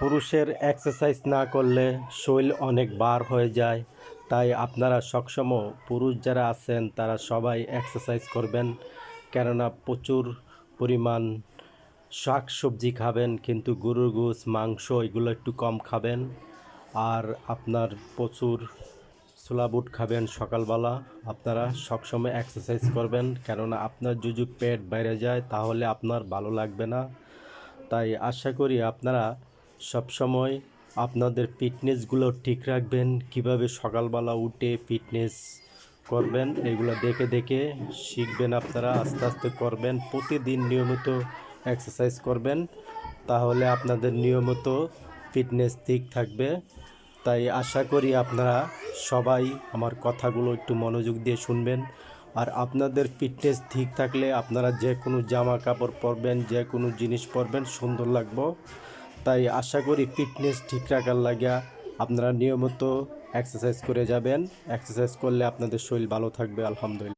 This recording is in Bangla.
পুরুষের এক্সারসাইজ না করলে শরীর অনেক বার হয়ে যায়। তাই আপনারা সবসময় পুরুষ যারা আছেন তারা সবাই এক্সারসাইজ করবেন, কেননা প্রচুর পরিমাণ শাক সবজি খাবেন, কিন্তু গরুর গোশত মাংস এগুলো একটু কম খাবেন। আর আপনার প্রচুর ছোলা বুট খাবেন সকালবেলা। আপনারা সবসময় এক্সারসাইজ করবেন, কেননা আপনার যদি পেট বাইরে যায় তাহলে আপনার ভালো লাগবে না। তাই আশা করি আপনারা সবসময় আপনাদের ফিটনেসগুলো ঠিক রাখবেন। কিভাবে সকালবেলা উঠে ফিটনেস করবেন এগুলো দেখে দেখে শিখবেন, আপনারা আস্তে আস্তে করবেন। প্রতিদিন নিয়মিত এক্সারসাইজ করবেন, তাহলে আপনাদের নিয়মিত ফিটনেস ঠিক থাকবে। তাই আশা করি আপনারা সবাই আমার কথাগুলো একটু মনোযোগ দিয়ে শুনবেন। আর আপনাদের ফিটনেস ঠিক থাকলে আপনারা যে কোনো জামা কাপড় পরবেন, যে কোনো জিনিস পরবেন সুন্দর লাগবে। তাই আশা করি ফিটনেস ঠিক রাখার লাগা আপনারা নিয়মিত এক্সারসাইজ করে যাবেন। এক্সারসাইজ করলে আপনাদের শরীর ভালো থাকবে। আলহামদুলিল্লাহ।